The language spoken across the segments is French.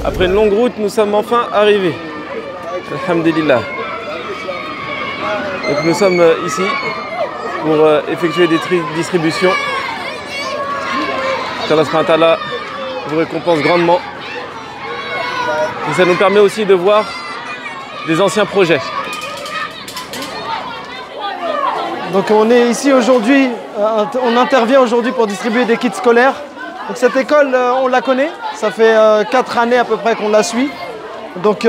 Après une longue route, nous sommes enfin arrivés. Alhamdulillah. Donc nous sommes ici pour effectuer des distributions. qu'Allah subhanahu wa ta'ala vous récompense grandement. Et ça nous permet aussi de voir des anciens projets. Donc on est ici aujourd'hui, on intervient aujourd'hui pour distribuer des kits scolaires. Donc cette école, on la connaît, ça fait 4 années à peu près qu'on la suit. Donc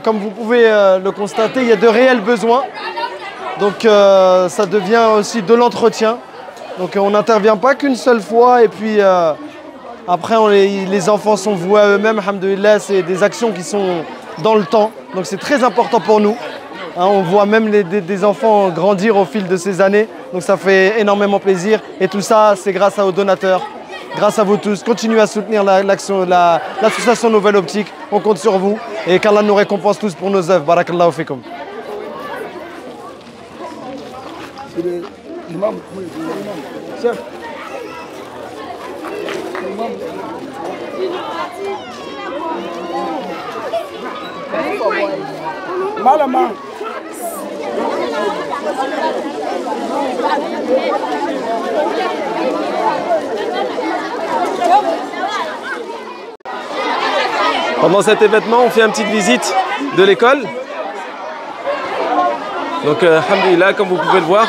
comme vous pouvez le constater, il y a de réels besoins. Donc ça devient aussi de l'entretien. Donc on n'intervient pas qu'une seule fois et puis après les enfants sont voués à eux-mêmes, alhamdoulilah, c'est des actions qui sont dans le temps. Donc c'est très important pour nous. Hein, on voit même des enfants grandir au fil de ces années. Donc ça fait énormément plaisir. Et tout ça, c'est grâce aux donateurs, grâce à vous tous. Continuez à soutenir l'association Nouvelle Optique. On compte sur vous. Et qu'Allah nous récompense tous pour nos œuvres. Barakallahu fikum. Malama. Pendant cet événement, on fait une petite visite de l'école. Donc, alhamdoulilah, comme vous pouvez le voir,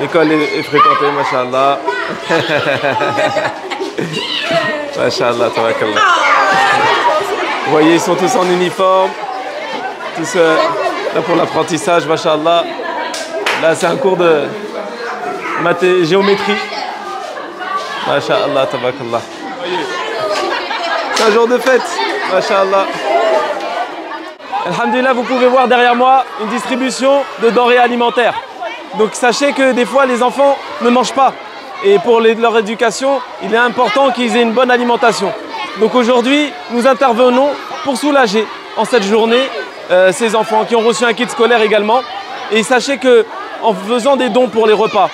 l'école est fréquentée, mashallah. Mashallah, tabarakallah. Vous voyez, ils sont tous en uniforme, tous là pour l'apprentissage, mashallah. Là, c'est un cours de géométrie. Mashallah, tabarakallah. C'est un jour de fête, mashallah. Alhamdulillah, vous pouvez voir derrière moi une distribution de denrées alimentaires. Donc sachez que des fois les enfants ne mangent pas. Et pour leur éducation, il est important qu'ils aient une bonne alimentation. Donc aujourd'hui, nous intervenons pour soulager en cette journée ces enfants qui ont reçu un kit scolaire également. Et sachez qu'en faisant des dons pour les repas,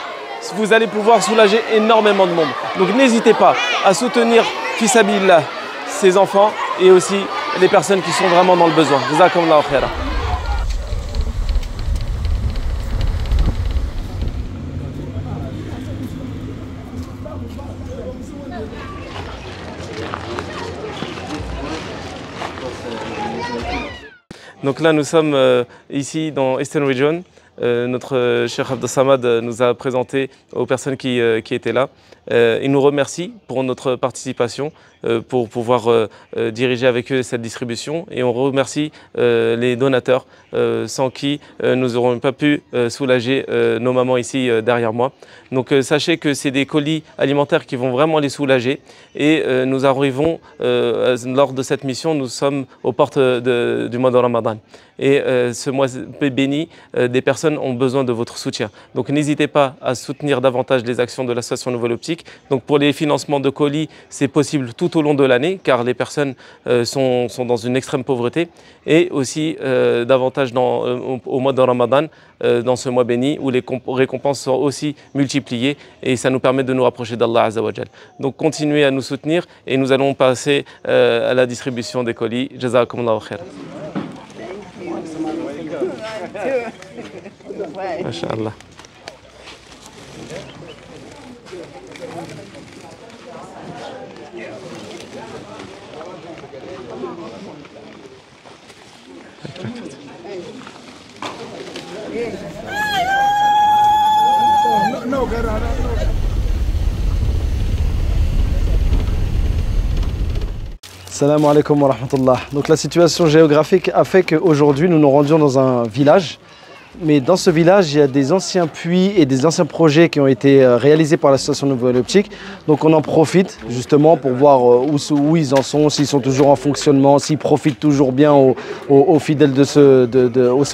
vous allez pouvoir soulager énormément de monde. Donc n'hésitez pas à soutenir Fisabilillah ces enfants et aussi les personnes qui sont vraiment dans le besoin. Jazakumullahu khairan. Donc là, nous sommes ici dans Eastern Region. Notre Cheikh Abdel Samad nous a présenté aux personnes qui étaient là. Il nous remercie pour notre participation, pour pouvoir diriger avec eux cette distribution. Et on remercie les donateurs sans qui nous n'aurions pas pu soulager nos mamans ici derrière moi. Donc sachez que c'est des colis alimentaires qui vont vraiment les soulager. Et nous arrivons, lors de cette mission, nous sommes aux portes du mois de Ramadan. Et ce mois béni, des personnes ont besoin de votre soutien. Donc n'hésitez pas à soutenir davantage les actions de l'association Nouvelle Optique. Donc pour les financements de colis, c'est possible tout au long de l'année car les personnes sont dans une extrême pauvreté. Et aussi davantage au mois de Ramadan, dans ce mois béni, où les récompenses sont aussi multipliées et ça nous permet de nous rapprocher d'Allah Azza wa Jal. Donc continuez à nous soutenir et nous allons passer à la distribution des colis. Jazakumullahu khair. Masha'Allah. Salam alaikum wa rahmatullah. Donc la situation géographique a fait qu'aujourd'hui nous nous rendions dans un village. Mais dans ce village, il y a des anciens puits et des anciens projets qui ont été réalisés par l'association Nouvelle Optique. Donc on en profite justement pour voir où ils en sont, s'ils sont toujours en fonctionnement, s'ils profitent toujours bien aux fidèles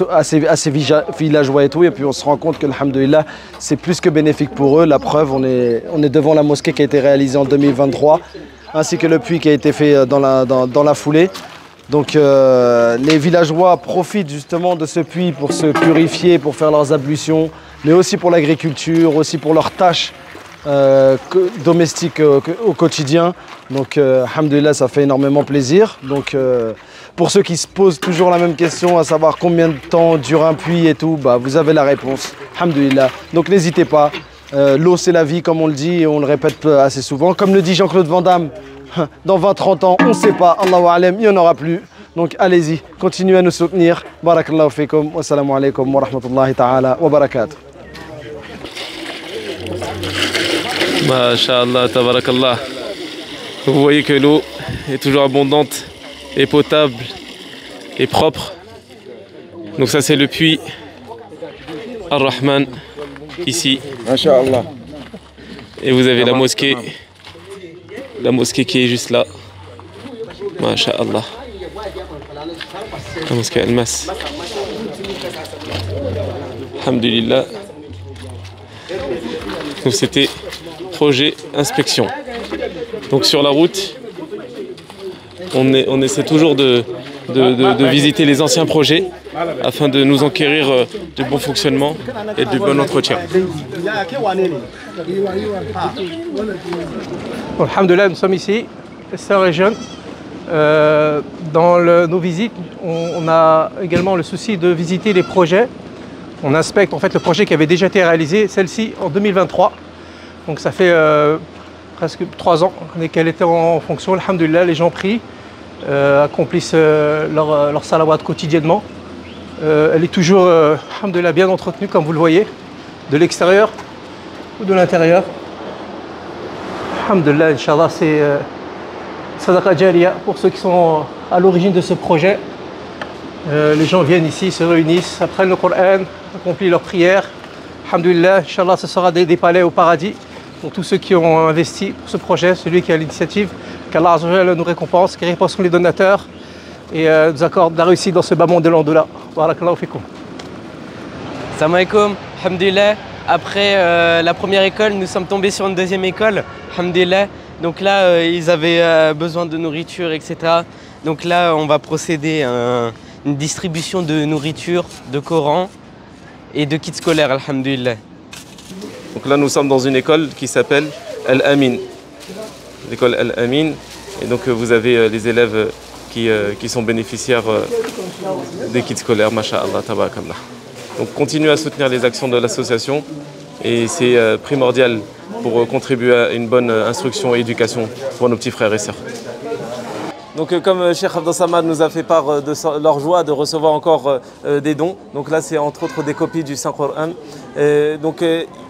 à ces villageois et tout. Et puis on se rend compte que, alhamdoulilah, c'est plus que bénéfique pour eux. La preuve, on est devant la mosquée qui a été réalisée en 2023, ainsi que le puits qui a été fait dans la foulée. Donc les villageois profitent justement de ce puits pour se purifier, pour faire leurs ablutions, mais aussi pour l'agriculture, aussi pour leurs tâches domestiques au quotidien. Donc, alhamdoulilah, ça fait énormément plaisir. Donc, pour ceux qui se posent toujours la même question, à savoir combien de temps dure un puits et tout, bah, vous avez la réponse. Alhamdoulilah. Donc, n'hésitez pas. L'eau, c'est la vie, comme on le dit, et on le répète assez souvent. Comme le dit Jean-Claude Van Damme, dans 20-30 ans, on ne sait pas, Allahu A'lam, il n'y en aura plus. Donc allez-y, continuez à nous soutenir. Barakallahu fikum, wassalamu alaikum wa rahmatullahi ta'ala wa barakatuh. Masha'Allah, tabarakallah. Vous voyez que l'eau est toujours abondante et potable et propre. Donc ça c'est le puits Ar-Rahman, ici. Masha'Allah. Et vous avez la mosquée qui est juste là. Masha'Allah. La mosquée Al-Mas. Alhamdulillah. Donc c'était projet inspection. Donc sur la route, on essaie toujours de visiter les anciens projets afin de nous enquérir du bon fonctionnement et du bon entretien. Alhamdulillah, nous sommes ici, Eastern Region. Dans nos visites, on a également le souci de visiter les projets. On inspecte en fait le projet qui avait déjà été réalisé, celle-ci en 2023. Donc ça fait presque 3 ans qu'elle était en fonction. Alhamdulillah, les gens prient, accomplissent leur salawat quotidiennement. Elle est toujours alhamdulillah, bien entretenue comme vous le voyez, de l'extérieur ou de l'intérieur. Alhamdulillah, Inch'Allah, c'est Sadaqa Jariya pour ceux qui sont à l'origine de ce projet. Les gens viennent ici, se réunissent, apprennent le Coran, accomplissent leurs prières. Alhamdulillah, Inch'Allah, ce sera des palais au paradis pour tous ceux qui ont investi pour ce projet, celui qui a l'initiative. Qu'Allah Azza wa Jalla nous récompense, qu'il récompense les donateurs et nous accorde la réussite dans ce bas monde de l'au-delà. Barakallahu fikum. Salam alaikum, alhamdulillah. Après la première école, nous sommes tombés sur une deuxième école, alhamdulillah. Donc là, ils avaient besoin de nourriture, etc. Donc là, on va procéder à une distribution de nourriture, de Coran et de kits scolaires, alhamdulillah. Donc là, nous sommes dans une école qui s'appelle Al-Amin. L'école Al-Amin. Et donc, vous avez les élèves qui sont bénéficiaires des kits scolaires, masha'Allah, tabarakallah. Donc, continuez à soutenir les actions de l'association. Et c'est primordial pour contribuer à une bonne instruction et éducation pour nos petits frères et sœurs. Donc comme Cheikh Abdel Samad nous a fait part de leur joie de recevoir encore des dons, donc là c'est entre autres des copies du Saint-Coran. Donc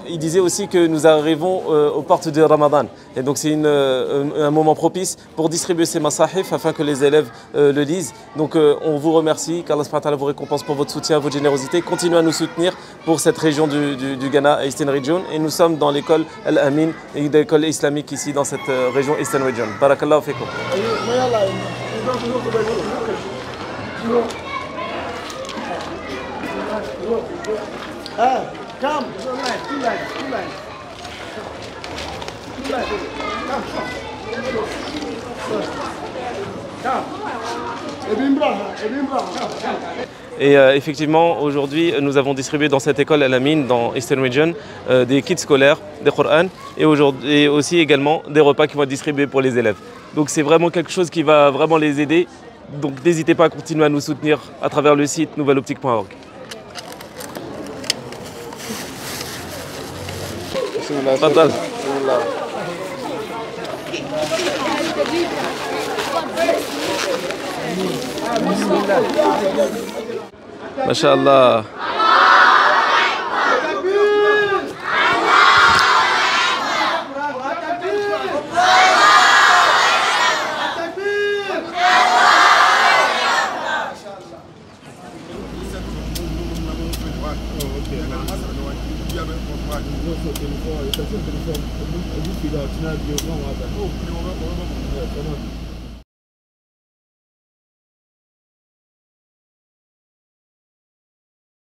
il disait aussi que nous arrivons aux portes de Ramadan. Et donc c'est un moment propice pour distribuer ces masahif afin que les élèves le lisent. Donc on vous remercie, qu'Allah subhanahu wa ta'ala vous récompense pour votre soutien, votre générosité. Continuez à nous soutenir pour cette région du Ghana, Eastern Region. Et nous sommes dans l'école Al-Amin, l'école islamique ici dans cette région Eastern Region. Barakallahu fikum. Come, two legs. Et effectivement, aujourd'hui, nous avons distribué dans cette école Al-Amin, dans Eastern Region, des kits scolaires, des Qur'an, et aussi également des repas qui vont être distribués pour les élèves. Donc c'est vraiment quelque chose qui va vraiment les aider. Donc n'hésitez pas à continuer à nous soutenir à travers le site nouvelleoptique.org. تفضل. ما شاء الله. téléphone,